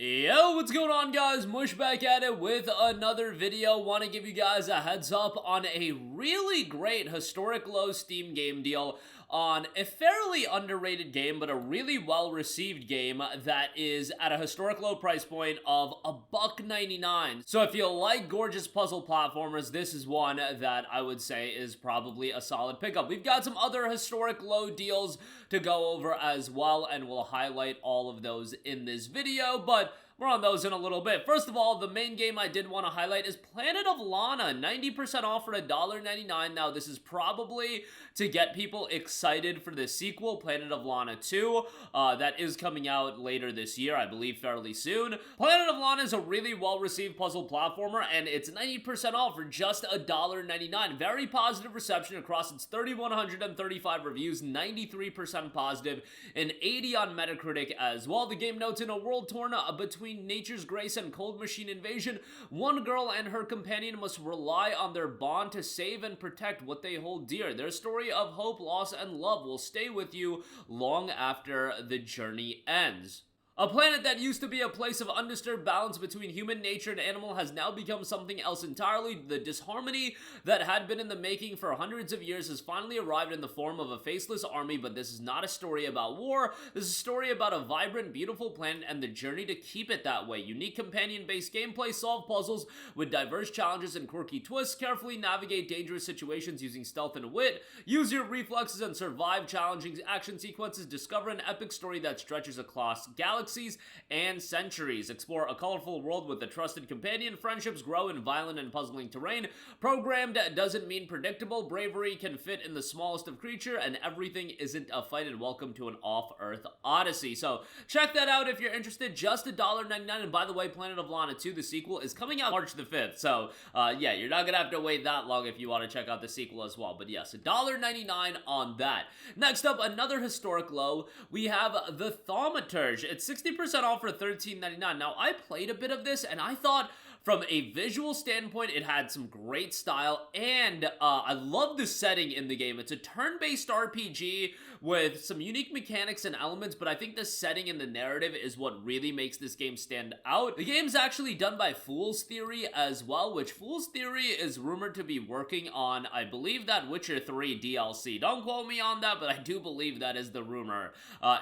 Yo, what's going on, guys? Mush back at it with another video. Want to give you guys a heads up on a really great historic low Steam game deal on a fairly underrated game, but a really well-received game that is at a historic low price point of $1.99. So if you like gorgeous puzzle platformers, this is one that I would say is probably a solid pickup. We've got some other historic low deals to go over as well, and we'll highlight all of those in this video, but more on those in a little bit. First of all, the main game I did want to highlight is Planet of Lana, 90% off for $1.99. Now, this is probably to get people excited for the sequel, Planet of Lana 2, that is coming out later this year, I believe fairly soon. Planet of Lana is a really well-received puzzle platformer, and it's 90% off for just $1.99. Very positive reception across its 3,135 reviews, 93% positive, and 80 on Metacritic as well. The game notes, in a world torn between nature's grace and cold machine invasion, one girl and her companion must rely on their bond to save and protect what they hold dear. Their story of hope, loss, and love will stay with you long after the journey ends. A planet that used to be a place of undisturbed balance between human nature and animal has now become something else entirely. The disharmony that had been in the making for hundreds of years has finally arrived in the form of a faceless army, but this is not a story about war. This is a story about a vibrant, beautiful planet and the journey to keep it that way. Unique companion-based gameplay, solve puzzles with diverse challenges and quirky twists, carefully navigate dangerous situations using stealth and wit, use your reflexes and survive challenging action sequences, discover an epic story that stretches across galaxies and centuries. Explore a colorful world with a trusted companion. Friendships grow in violent and puzzling terrain. Programmed doesn't mean predictable. Bravery can fit in the smallest of creature, and everything isn't a fight. And welcome to an off-Earth odyssey. So check that out if you're interested. Just $1.99. And by the way, Planet of Lana 2, the sequel, is coming out March the 5th. So yeah, you're not gonna have to wait that long if you want to check out the sequel as well. But yes, $1.99 on that. Next up, another historic low. We have the Thaumaturge. It's 60% off for $13.99. Now, I played a bit of this, and I thought from a visual standpoint, it had some great style, and I love the setting in the game. It's a turn-based RPG with some unique mechanics and elements, but I think the setting and the narrative is what really makes this game stand out. The game's actually done by Fool's Theory as well, which Fool's Theory is rumored to be working on, I believe, that Witcher 3 DLC. Don't quote me on that, but I do believe that is the rumor,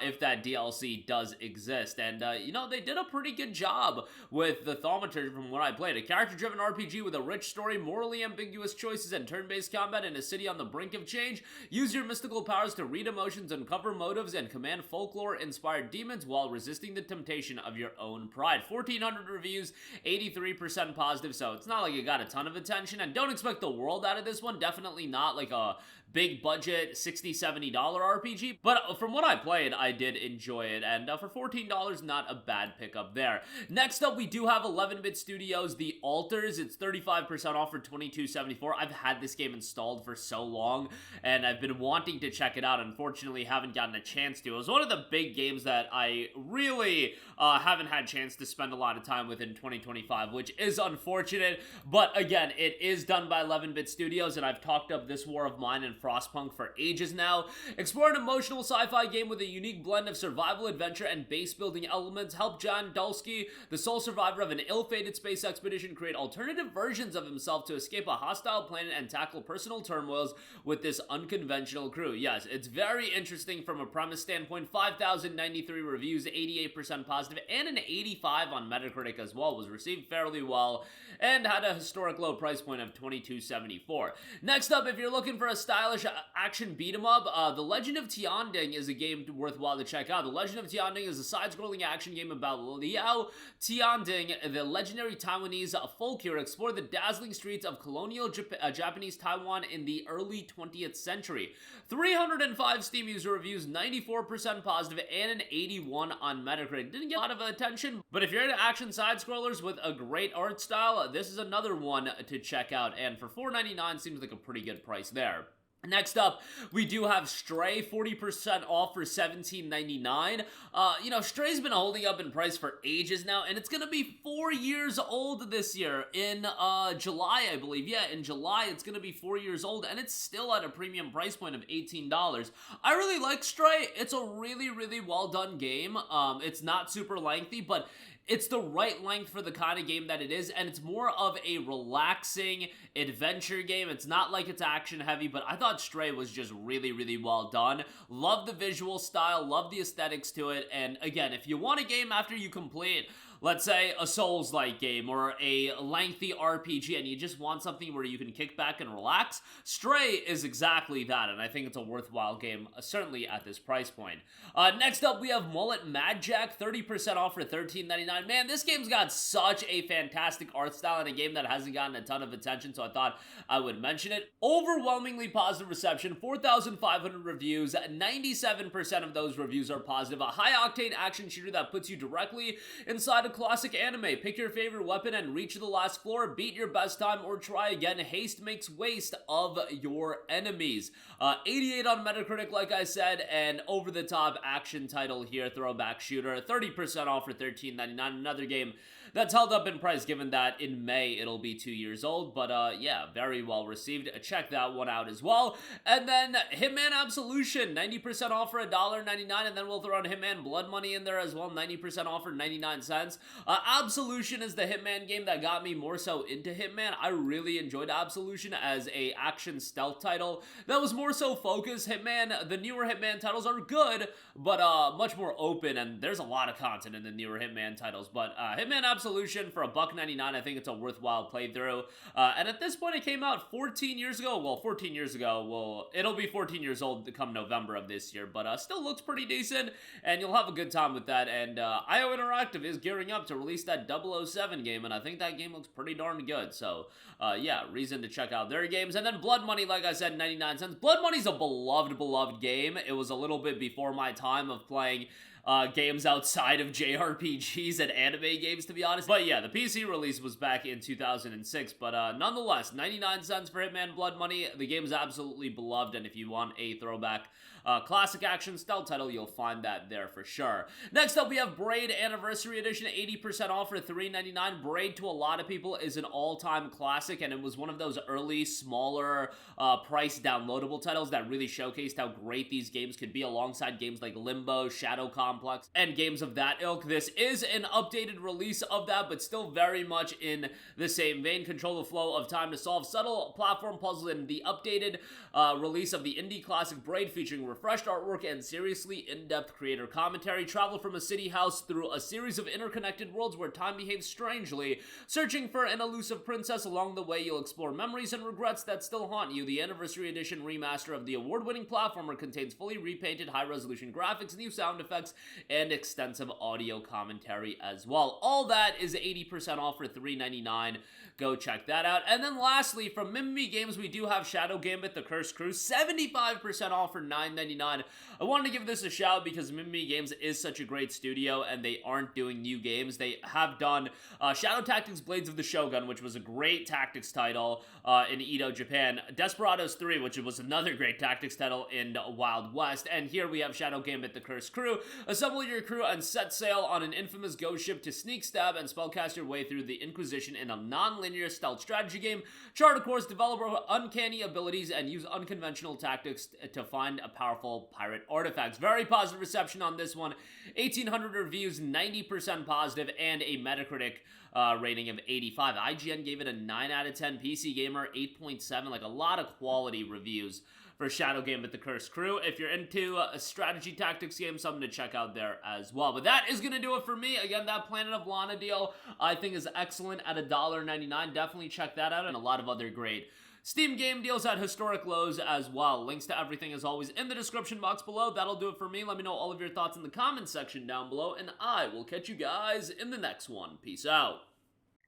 if that DLC does exist. And, you know, they did a pretty good job with the Thaumaturge from what I played. A character-driven RPG with a rich story, morally ambiguous choices, and turn-based combat in a city on the brink of change. Use your mystical powers to read emotions, uncover motives, and command folklore-inspired demons while resisting the temptation of your own pride. 1,400 reviews, 83% positive, so it's not like it got a ton of attention, and don't expect the world out of this one. Definitely not like a big budget $60, $70 RPG, but from what I played, I did enjoy it, and for $14, not a bad pickup there. Next up, we do have 11-bit Studios, The Altars. It's 35% off for $22.74. I've had this game installed for so long, and I've been wanting to check it out. Unfortunately, haven't gotten a chance to. It was one of the big games that I really haven't had a chance to spend a lot of time with in 2025, which is unfortunate, but again, it is done by 11-bit Studios, and I've talked up This War of Mine and Frostpunk for ages now. Explore an emotional sci-fi game with a unique blend of survival, adventure, and base-building elements. Help John Dulski, the sole survivor of an ill-fated space expedition, create alternative versions of himself to escape a hostile planet and tackle personal turmoils with this unconventional crew. Yes, it's very interesting from a premise standpoint. 5,093 reviews, 88% positive, and an 85 on Metacritic as well. Was received fairly well and had a historic low price point of $22.74. Next up, if you're looking for a stylish action beat-em-up, The Legend of Tianding is a game worthwhile to check out. The Legend of Tianding is a side-scrolling action game about Liao Tianding, the legendary Taiwanese folk hero. Explore the dazzling streets of colonial Japanese Taiwan in the early 20th century. 305 Steam user reviews, 94% positive, and an 81 on Metacritic. Didn't get a lot of attention, but if you're into action side-scrollers with a great art style, this is another one to check out, and for $4.99 seems like a pretty good price there. Next up, we do have Stray, 40% off for $17.99. You know, Stray's been holding up in price for ages now, and it's gonna be 4 years old this year in July, I believe. Yeah, in July, it's gonna be 4 years old, and it's still at a premium price point of $18. I really like Stray. It's a really, really well done game. It's not super lengthy, but it's the right length for the kind of game that it is, and it's more of a relaxing adventure game. It's not like it's action heavy, but I thought Stray was just really, really well done. Love the visual style, love the aesthetics to it, and again, if you want a game after you complete, let's say, a Souls-like game or a lengthy RPG and you just want something where you can kick back and relax, Stray is exactly that, and I think it's a worthwhile game, certainly at this price point. Next up, we have Mullet Madjack, 30% off for $13.99. Man, this game's got such a fantastic art style in a game that hasn't gotten a ton of attention, so I thought I would mention it. Overwhelmingly positive reception, 4,500 reviews, 97% of those reviews are positive. A high-octane action shooter that puts you directly inside a classic anime. Pick your favorite weapon and reach the last floor, beat your best time, or try again. Haste makes waste of your enemies. 88 on Metacritic, like I said, and over-the-top action title here, throwback shooter, 30% off for $13.99. Another game that's held up in price, given that in May it'll be 2 years old, but yeah, very well received. Check that one out as well. And then Hitman Absolution, 90% off for $1.99, and then we'll throw in Hitman Blood Money in there as well, 90% off for 99 cents. Absolution is the Hitman game that got me more so into Hitman. I really enjoyed Absolution as a action stealth title that was more so focused. Hitman, the newer Hitman titles are good, but much more open, and there's a lot of content in the newer Hitman titles, but Hitman Absolution for $1.99, I think it's a worthwhile playthrough, and at this point it came out 14 years ago, well, 14 years ago, well, it'll be 14 years old to come November of this year, but still looks pretty decent, and you'll have a good time with that, and IO Interactive is gearing up to release that 007 game, and I think that game looks pretty darn good, so yeah, reason to check out their games. And then Blood Money, like I said, 99 cents. Blood Money's a beloved game. It was a little bit before my time of playing games outside of JRPGs and anime games, to be honest. But yeah, the PC release was back in 2006, but nonetheless, 99 cents for Hitman Blood Money. The game is absolutely beloved, and if you want a throwback classic action stealth title, you'll find that there for sure. Next up, we have Braid Anniversary Edition, 80% off for $3.99. Braid, to a lot of people, is an all-time classic, and it was one of those early, smaller, price downloadable titles that really showcased how great these games could be alongside games like Limbo, Shadow Complex, and games of that ilk. This is an updated release of that, but still very much in the same vein. Control the flow of time to solve subtle platform puzzles in the updated release of the indie classic Braid, featuring refreshed artwork and seriously in-depth creator commentary. Travel from a city house through a series of interconnected worlds where time behaves strangely. Searching for an elusive princess, along the way you'll explore memories and regrets that still haunt you. The Anniversary Edition remaster of the award-winning platformer contains fully repainted high-resolution graphics, new sound effects, and extensive audio commentary as well. All that is 80% off for $3.99. Go check that out. And then lastly, from Mimimi Games, we do have Shadow Gambit, The Cursed Crew, 75% off for $9.99. I wanted to give this a shout because Mimimi Games is such a great studio, and they aren't doing new games. They have done Shadow Tactics Blades of the Shogun, which was a great tactics title in Edo, Japan. Desperados 3, which was another great tactics title in Wild West. And here we have Shadow Gambit, The Cursed Crew. Assemble your crew and set sail on an infamous ghost ship to sneak, stab, and spellcast your way through the Inquisition in a non-linear stealth strategy game. Chart a course, develop uncanny abilities, and use unconventional tactics to find a powerful pirate artifacts. Very positive reception on this one. 1,800 reviews, 90% positive, and a Metacritic rating of 85. IGN gave it a 9 out of 10. PC Gamer, 8.7. Like, a lot of quality reviews for Shadow Gambit, The Cursed Crew. If you're into a strategy tactics game, something to check out there as well. But that is going to do it for me. Again, that Planet of Lana deal I think is excellent at $1.99. Definitely check that out, and a lot of other great Steam game deals at historic lows as well. Links to everything, as always, in the description box below. That'll do it for me. Let me know all of your thoughts in the comments section down below, and I will catch you guys in the next one. Peace out.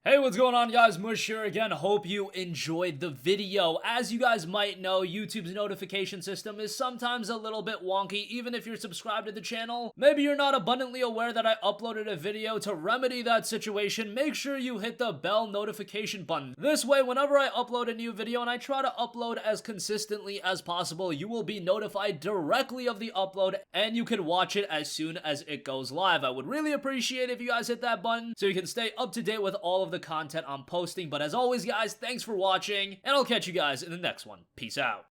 Hey, what's going on, guys? Mush here again. Hope you enjoyed the video. As you guys might know, YouTube's notification system is sometimes a little bit wonky, even if you're subscribed to the channel. Maybe you're not abundantly aware that I uploaded a video. To remedy that situation, make sure you hit the bell notification button. This way, whenever I upload a new video, and I try to upload as consistently as possible, you will be notified directly of the upload, and you can watch it as soon as it goes live. I would really appreciate if you guys hit that button so you can stay up to date with all of the content I'm posting. But as always, guys, thanks for watching, and I'll catch you guys in the next one. Peace out.